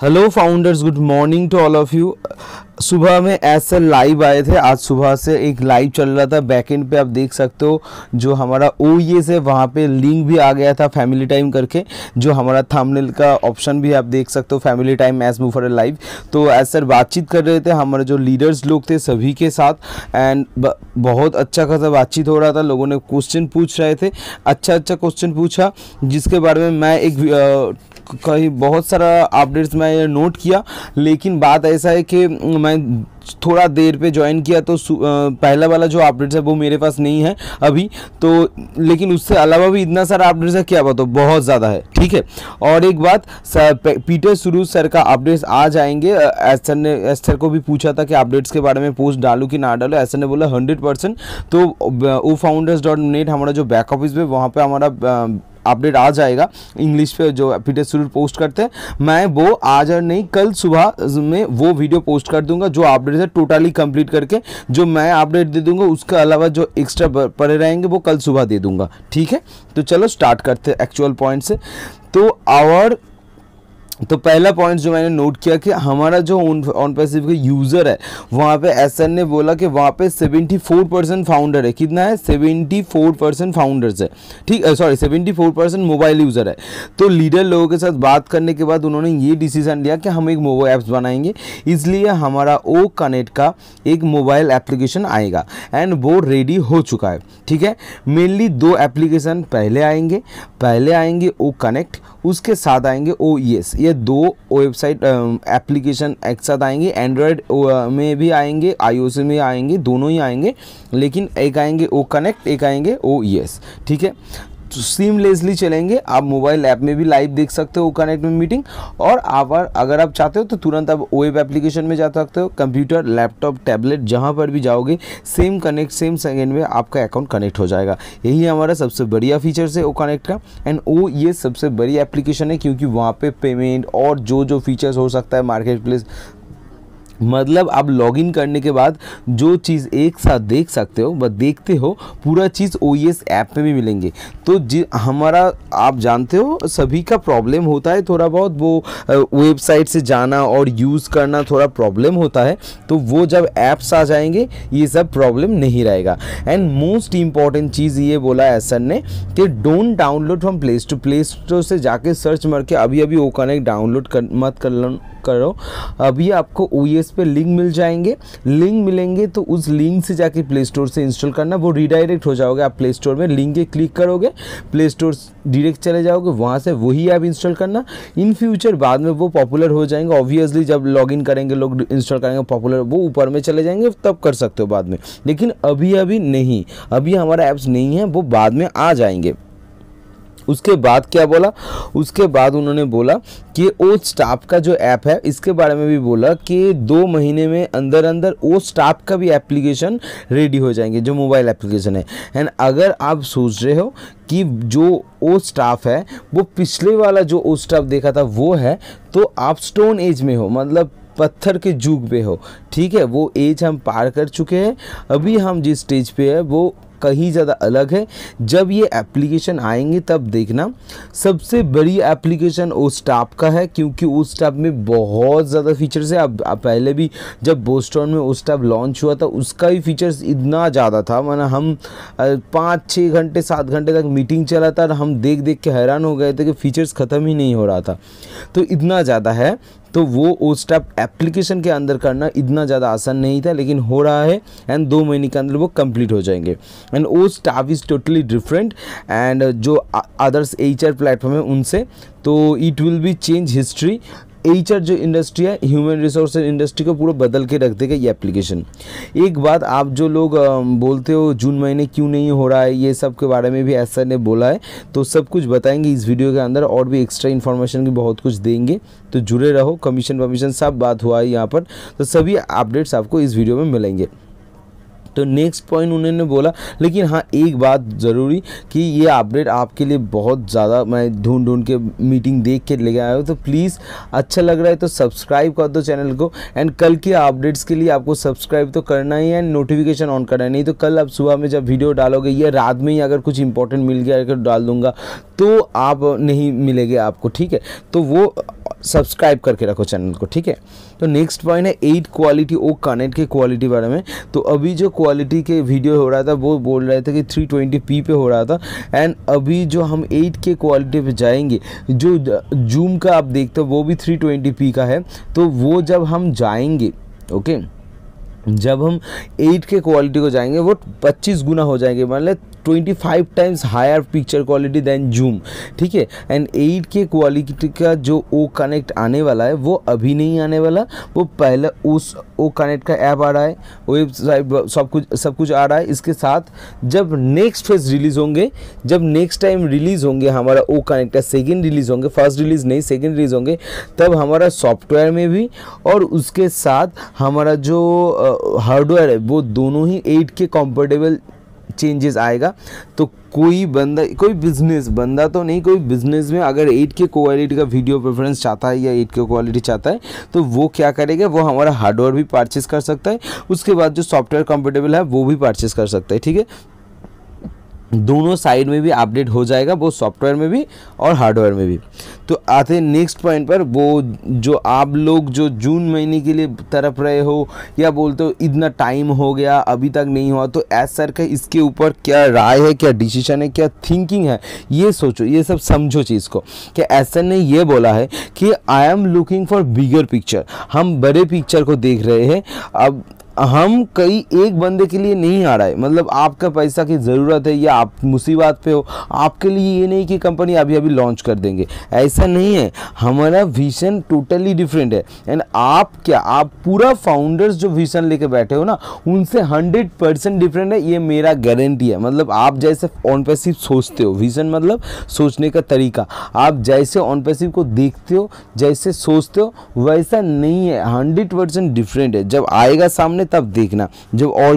Hello founders, good morning to all of you. सुबह में ऐसे लाइव आए थे, आज सुबह से एक लाइव चल रहा था। बैकएंड पे आप देख सकते हो जो हमारा OES है वहाँ पे लिंक भी आ गया था फैमिली टाइम करके, जो हमारा थंबनेल का ऑप्शन भी आप देख सकते हो, family time as move for a live. तो ऐसे बातचीत कर रहे थे हमारे जो लीडर्स लोग थे सभी के साथ, एंड बहुत अच्छा खासा बातचीत हो रहा था। लोगों ने क्वेश्चन पूछ रहे थे, अच्छा क्वेश्चन पूछा, जिसके बारे में मैं एक कहीं बहुत सारा अपडेट्स मैं नोट किया। लेकिन बात ऐसा है कि मैं थोड़ा देर पे ज्वाइन किया तो पहला वाला जो अपडेट्स है वो मेरे पास नहीं है अभी तो, लेकिन उससे अलावा भी इतना सारा अपडेट्स है, क्या बताओ, बहुत ज़्यादा है। ठीक है, और एक बात, पीटर सुरू सर का अपडेट्स आ जाएंगे। एस सर को भी पूछा था कि अपडेट्स के बारे में पोस्ट डालूं कि ना डालूं, एस सर ने बोला 100%। तो ofounders.net हमारा जो बैक ऑफिस में वहाँ पे हमारा अपडेट आ जाएगा इंग्लिश पे, जो पीटर सुरू पोस्ट करते हैं। मैं वो आज और नहीं कल सुबह में वो वीडियो पोस्ट कर दूंगा जो अपडेट है टोटली कंप्लीट करके, जो मैं अपडेट दे दूंगा उसके अलावा जो एक्स्ट्रा पड़े रहेंगे वो कल सुबह दे दूंगा। ठीक है, तो चलो स्टार्ट करते हैं एक्चुअल पॉइंट से। तो पहला पॉइंट जो मैंने नोट किया कि हमारा जो ऑन पैसिव का यूज़र है वहाँ पे एसएन ने बोला कि वहाँ पे 74% फाउंडर है। कितना है? 74% फाउंडर्स है। ठीक है, सॉरी 74% मोबाइल यूज़र है। तो लीडर लोगों के साथ बात करने के बाद उन्होंने ये डिसीजन लिया कि हम एक मोबाइल ऐप्स बनाएंगे, इसलिए हमारा ओ कनेक्ट का एक मोबाइल एप्लीकेशन आएगा एंड वो रेडी हो चुका है। ठीक है, मेनली 2 एप्लीकेशन पहले आएंगे ओ कनेक्ट, उसके साथ आएंगे OES। ये 2 वेबसाइट एप्लीकेशन एक साथ आएंगे, एंड्रॉयड में भी आएंगे, iOS में आएंगे, दोनों ही आएंगे, लेकिन एक आएंगे ओ कनेक्ट, एक आएंगे OES। ठीक है, सीमलेसली चलेंगे। आप मोबाइल ऐप में भी लाइव देख सकते हो कनेक्ट में मीटिंग, और अगर आप चाहते हो तो तुरंत आप वेब एप्लीकेशन में जा सकते हो। कंप्यूटर, लैपटॉप, टैबलेट जहां पर भी जाओगे सेम कनेक्ट, सेम सेकंड में आपका अकाउंट कनेक्ट हो जाएगा। यही हमारा सबसे बढ़िया फीचर्स है ओ कनेक्ट का। एंड ये सबसे बड़ी एप्लीकेशन है क्योंकि वहाँ पे पेमेंट और जो फीचर्स हो सकता है मार्केट प्लेस, मतलब आप लॉगिन करने के बाद जो चीज़ एक साथ देख सकते हो, बस देखते हो, पूरा चीज़ OES ऐप में भी मिलेंगे। तो हमारा, आप जानते हो सभी का प्रॉब्लम होता है थोड़ा बहुत, वो वेबसाइट से जाना और यूज़ करना थोड़ा प्रॉब्लम होता है। तो वो जब ऐप्स आ जाएंगे ये सब प्रॉब्लम नहीं रहेगा। एंड मोस्ट इम्पॉर्टेंट चीज़ ये बोला एसर ने कि don't download from play store से जाके सर्च मार के अभी ओ कनेक्ट डाउनलोड मत करो। अभी आपको OES पे लिंक मिल जाएंगे, लिंक मिलेंगे तो उस लिंक से जाके प्ले स्टोर से इंस्टॉल करना, वो रीडायरेक्ट हो जाओगे आप प्ले स्टोर में। लिंक के क्लिक करोगे, प्ले स्टोर डायरेक्ट चले जाओगे, वहाँ से वही ऐप इंस्टॉल करना। इन फ्यूचर बाद में वो पॉपुलर हो जाएंगे, ऑब्वियसली जब लॉगिन करेंगे लोग, इंस्टॉल करेंगे, पॉपुलर वो ऊपर में चले जाएंगे, तब कर सकते हो बाद में, लेकिन अभी नहीं, अभी हमारा ऐप्स नहीं है, वो बाद में आ जाएंगे। उसके बाद क्या बोला? उसके बाद उन्होंने बोला कि ओ स्टाफ का जो ऐप है इसके बारे में भी बोला कि 2 महीने में अंदर ओ स्टाफ का भी एप्लीकेशन रेडी हो जाएंगे, जो मोबाइल एप्लीकेशन है। एंड अगर आप सोच रहे हो कि जो ओ स्टाफ है वो पिछले वाला जो ओ स्टाफ देखा था वो है, तो आप स्टोन एज में हो, मतलब पत्थर के जुग पे हो। ठीक है, वो एज हम पार कर चुके हैं। अभी हम जिस स्टेज पे है वो कहीं ज़्यादा अलग है। जब ये एप्लीकेशन आएंगे तब देखना, सबसे बड़ी एप्लीकेशन ओ स्टाफ का है, क्योंकि ओ स्टाफ में बहुत ज़्यादा फीचर्स है। अब पहले भी जब बोस्टन में ओ स्टाफ लॉन्च हुआ था उसका ही फीचर्स इतना ज़्यादा था, माना हम 5-6 घंटे 7 घंटे तक मीटिंग चला था और हम देख के हैरान हो गए थे कि फीचर्स ख़त्म ही नहीं हो रहा था। तो इतना ज़्यादा है, तो वो ओ स्टाफ एप्लीकेशन के अंदर करना इतना ज़्यादा आसान नहीं था, लेकिन हो रहा है एंड 2 महीने के अंदर वो कंप्लीट हो जाएंगे। And our staff is totally different and जो अदर्स HR प्लेटफॉर्म है उनसे, तो it will be change history. HR जो इंडस्ट्री है, ह्यूमन रिसोर्स इंडस्ट्री को पूरा बदल के रख देगा ये एप्लीकेशन। एक बात, आप जो लोग बोलते हो जून महीने क्यों नहीं हो रहा है, ये सब के बारे में भी एसर ने बोला है, तो सब कुछ बताएंगे इस वीडियो के अंदर, और भी एक्स्ट्रा इन्फॉर्मेशन की बहुत कुछ देंगे, तो जुड़े रहो। कमीशन सब बात हुआ है यहाँ पर, तो सभी अपडेट्स आपको इस वीडियो में मिलेंगे। तो नेक्स्ट पॉइंट उन्होंने बोला, लेकिन हाँ एक बात ज़रूरी कि ये अपडेट आपके लिए बहुत ज़्यादा मैं ढूंढ के मीटिंग देख के लेके आया हूँ, तो प्लीज़ अच्छा लग रहा है तो सब्सक्राइब कर दो चैनल को। एंड कल के अपडेट्स के लिए आपको सब्सक्राइब तो करना ही है एंड नोटिफिकेशन ऑन करना है, नहीं तो कल आप सुबह में जब वीडियो डालोगे या रात में ही अगर कुछ इंपॉर्टेंट मिल गया अगर डाल दूंगा तो आप नहीं मिलेंगे आपको, ठीक है। तो वो सब्सक्राइब करके रखो चैनल को, ठीक है। तो नेक्स्ट पॉइंट है 8 क्वालिटी ओ कनेक्ट के क्वालिटी बारे में। तो अभी जो क्वालिटी के वीडियो हो रहा था वो बोल रहे थे कि 320p पे हो रहा था, एंड अभी जो हम 8 के क्वालिटी पे जाएंगे, जो जूम का आप देखते हो वो भी 320p का है, तो वो जब हम जाएंगे, ओके, जब हम 8 के क्वालिटी को जाएंगे वो 25 गुना हो जाएंगे, मतलब 25 times higher picture quality than Zoom, ठीक है। एंड 8 के क्वालिटी का जो ओ कनेक्ट आने वाला है वो अभी नहीं आने वाला, वो पहले उस ओ कनेक्ट का ऐप आ रहा है, वेबसाइट सब कुछ आ रहा है। इसके साथ जब नेक्स्ट फेज रिलीज़ होंगे, जब नेक्स्ट टाइम रिलीज़ होंगे हमारा ओ कनेक्ट का सेकेंड रिलीज़ होंगे, फर्स्ट रिलीज़ नहीं सेकेंड रिलीज़ होंगे, तब हमारा सॉफ्टवेयर में भी और उसके साथ हमारा जो हार्डवेयर है वो दोनों ही 8 के कंफर्टेबल चेंजेस आएगा। तो कोई बंदा, कोई बिजनेस बंदा तो नहीं, कोई बिजनेस में अगर 8 के क्वालिटी का वीडियो प्रेफरेंस चाहता है या 8 के क्वालिटी चाहता है तो वो क्या करेगा, वो हमारा हार्डवेयर भी परचेस कर सकता है, उसके बाद जो सॉफ्टवेयर कंफर्टेबल है वो भी परचेस कर सकता है, ठीक है। दोनों साइड में भी अपडेट हो जाएगा, वो सॉफ्टवेयर में भी और हार्डवेयर में भी। तो आते हैं नेक्स्ट पॉइंट पर, वो जो आप लोग जो जून महीने के लिए तरफ रहे हो या बोलते हो इतना टाइम हो गया अभी तक नहीं हुआ, तो एस सर का इसके ऊपर क्या राय है, क्या डिसीजन है, क्या थिंकिंग है, ये सोचो, ये सब समझो चीज़ को। कि एस सर ने ये बोला है कि I am looking for bigger picture, हम बड़े पिक्चर को देख रहे हैं। अब हम कई एक बंदे के लिए नहीं आ रहा है, मतलब आपका पैसा की ज़रूरत है या आप मुसीबत पे हो, आपके लिए ये नहीं कि कंपनी अभी अभी लॉन्च कर देंगे, ऐसा नहीं है। हमारा विजन टोटली डिफरेंट है। एंड आप क्या, आप पूरा फाउंडर्स जो विजन लेके बैठे हो ना, उनसे 100% डिफरेंट है, ये मेरा गारंटी है। मतलब आप जैसे ऑन पैसिव सोचते हो, विजन मतलब सोचने का तरीका, आप जैसे ऑन पैसिव को देखते हो, जैसे सोचते हो, वैसा नहीं है, 100% डिफरेंट है। जब आएगा सामने तब देखना, जब और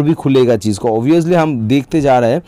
भी खुलेगा चीज़ को। ऑब्वियसली हम देखते जा रहे हैं।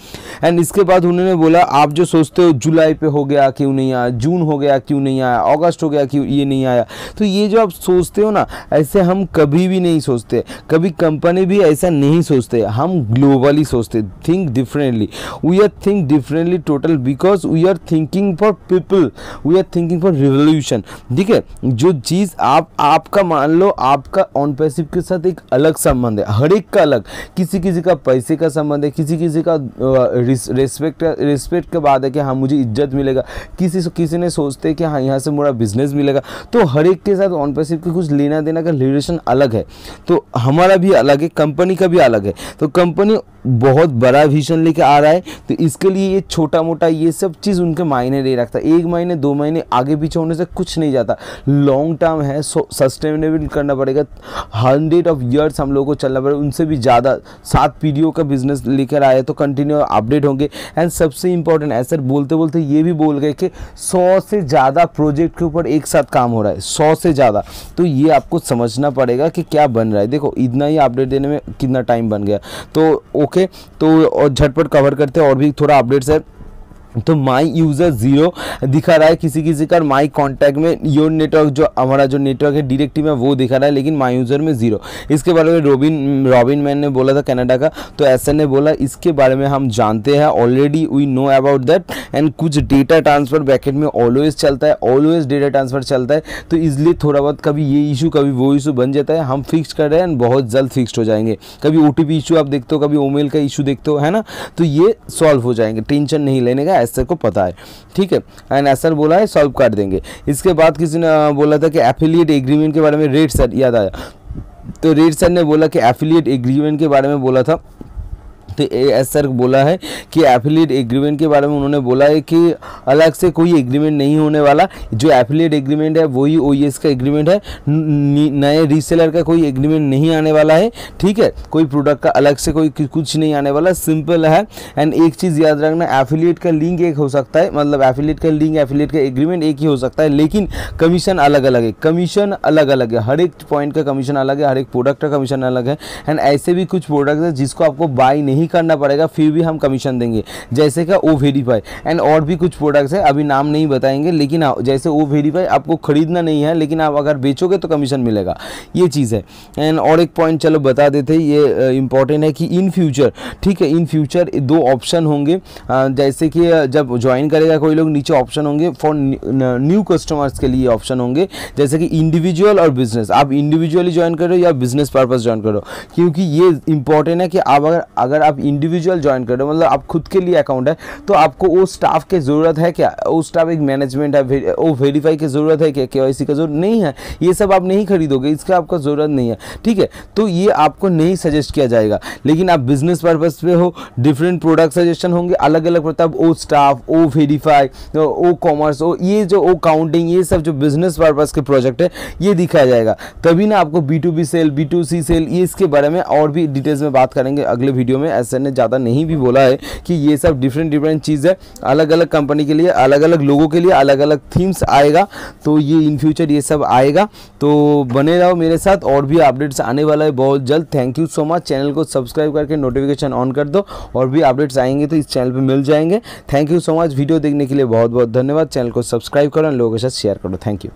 एंड इसके बाद उन्होंने बोला आप जो सोचते हो जुलाई पे हो गया क्यों नहीं आया, जून हो गया क्यों नहीं आया, अगस्त हो गया क्यों ये नहीं आया, तो ये जो आप सोचते हो ना, ऐसे हम कभी भी नहीं सोचते, कभी कंपनी भी ऐसा नहीं सोचते, हम ग्लोबली सोचते, think differently, we are think differently total, because we are thinking for people, we are thinking for revolution, ठीक है। जो चीज़ आपका मान लो आपका ऑन पैसिव के साथ एक अलग संबंध है, हर एक का अलग, किसी का पैसे का संबंध है, किसी का रिस्पेक्ट के बाद है कि हाँ मुझे इज्जत मिलेगा, किसी ने सोचते हैं कि हाँ यहाँ से मेरा बिजनेस मिलेगा। तो हर एक के साथ ऑन पैसिव के कुछ लेना देना का रिलेशन अलग है। तो हमारा भी अलग है, कंपनी का भी अलग है। तो कंपनी बहुत बड़ा विजन लेके आ रहा है, तो इसके लिए ये छोटा मोटा ये सब चीज़ उनके मायने नहीं रखता। 1 महीने 2 महीने आगे पीछे होने से कुछ नहीं जाता, लॉन्ग टर्म है, सस्टेनेबल करना पड़ेगा, 100 ऑफ ईयर्स हम लोगों को चलना पड़ेगा, उनसे भी ज़्यादा। 7 पीढ़ियों का बिजनेस लेकर आए तो कंटिन्यू अपडेट होंगे। एंड सबसे इंपॉर्टेंट, ऐसा बोलते बोलते ये भी बोल गए कि 100 से ज़्यादा प्रोजेक्ट के ऊपर एक साथ काम हो रहा है, 100 से ज़्यादा। तो ये आपको समझना पड़ेगा कि क्या बन रहा है। देखो इतना ही अपडेट देने में कितना टाइम बन गया। तो ओके, तो और झटपट कवर करते हैं, और भी थोड़ा अपडेट्स है। तो माई यूज़र 0 दिखा रहा है, किसी का माई कॉन्टैक्ट में योर नेटवर्क, जो हमारा जो नेटवर्क है डायरेक्टली में वो दिखा रहा है, लेकिन माई यूज़र में 0। इसके बारे में रॉबिन मैन ने बोला था कनाडा का, तो ऐसा ने बोला इसके बारे में हम जानते हैं, already we know about that. And कुछ डेटा ट्रांसफ़र बैकेट में ऑलवेज चलता है, ऑलवेज डेटा ट्रांसफ़र चलता है, तो इसलिए थोड़ा बहुत कभी ये इशू कभी वो इशू बन जाता है। हम फिक्स कर रहे हैं, बहुत जल्द फिक्स हो जाएंगे। कभी OTP इशू आप देखते हो, कभी ओमेल का इशू देखते हो, है ना, तो ये सॉल्व हो जाएंगे, टेंशन नहीं लेने का, एसर को पता है, ठीक है। एंड एसर बोला है सॉल्व कर देंगे। इसके बाद किसी ने बोला था कि एफिलिएट एग्रीमेंट के बारे में, रेड सर याद आया, तो रेड सर ने बोला कि एफिलिएट एग्रीमेंट के बारे में बोला था तो एस सर बोला है कि एफिलिएट एग्रीमेंट के बारे में उन्होंने बोला है कि अलग से कोई एग्रीमेंट नहीं होने वाला, जो एफिलिएट एग्रीमेंट है वही ओईएस का एग्रीमेंट है, नए रीसेलर का कोई एग्रीमेंट नहीं आने वाला है, ठीक है, कोई प्रोडक्ट का अलग से कोई कुछ नहीं आने वाला, सिंपल है। एंड एक चीज़ याद रखना, एफिलिएट का लिंक एक हो सकता है, मतलब एफिलिएट का लिंक एफिलिएट का एग्रीमेंट एक ही हो सकता है, लेकिन कमीशन अलग अलग है, कमीशन अलग अलग है, हर एक पॉइंट का कमीशन अलग है, हर एक प्रोडक्ट का कमीशन अलग है। एंड ऐसे भी कुछ प्रोडक्ट है जिसको आपको बाय नहीं करना पड़ेगा फिर भी हम कमीशन देंगे, जैसे कि ओ वेरीफाई, एंड और भी कुछ प्रोडक्ट्स है, अभी नाम नहीं बताएंगे, लेकिन जैसे ओ वेरीफाई आपको खरीदना नहीं है, लेकिन आप अगर बेचोगे तो कमीशन मिलेगा, ये चीज़ है। एंड और एक पॉइंट चलो बता देते, ये इंपॉर्टेंट है कि इन फ्यूचर, ठीक है, इन फ्यूचर 2 ऑप्शन होंगे, जैसे कि जब ज्वाइन करेगा कोई लोग, नीचे ऑप्शन होंगे फॉर न्यू कस्टमर्स के लिए ऑप्शन होंगे, जैसे कि इंडिविजुअल और बिजनेस, आप इंडिविजुअली ज्वाइन करो या बिजनेस पर्पस ज्वाइन करो, क्योंकि ये इंपॉर्टेंट है कि आप अगर आप इंडिविजुअल ज्वाइन कर रहे हो, मतलब आप खुद के लिए अकाउंट है, तो आपको वो स्टाफ की ज़रूरत है क्या, वो स्टाफ एक मैनेजमेंट है, वो वेरीफाई की ज़रूरत है क्या, केवाईसी का ज़रूरत नहीं है, ये सब आप नहीं खरीदोगे, इसका आपको ज़रूरत नहीं है, ठीक है, तो ये आपको नहीं सजेस्ट किया जाएगा। लेकिन आप बिजनेस पर्पस पे हो, डिफरेंट प्रोडक्ट सजेशन होंगे अलग अलग, मतलब ओ स्टाफ, ओ वेरीफाई, ओ कॉमर्स, ओ ये जो ओ काउंटिंग, ये सब जो बिजनेस पर्पस के प्रोजेक्ट है ये दिखाया जाएगा, तभी ना आपको B2B सेल, B2C सेल, ये इसके बारे में और भी डिटेल्स में बात करेंगे अगले वीडियो में। ऐसे ने ज़्यादा नहीं भी बोला है कि ये सब डिफरेंट चीज़ है, अलग अलग कंपनी के लिए, अलग अलग लोगों के लिए अलग अलग थीम्स आएगा, तो ये इन फ्यूचर ये सब आएगा, तो बने रहो मेरे साथ, और भी अपडेट्स आने वाला है बहुत जल्द। Thank you so much, channel को सब्सक्राइब करके नोटिफिकेशन ऑन कर दो, और भी अपडेट्स आएंगे तो इस चैनल पर मिल जाएंगे। Thank you so much, video देखने के लिए बहुत बहुत धन्यवाद, चैनल को सब्सक्राइब करो, लोगों के साथ शेयर करो, थैंक यू।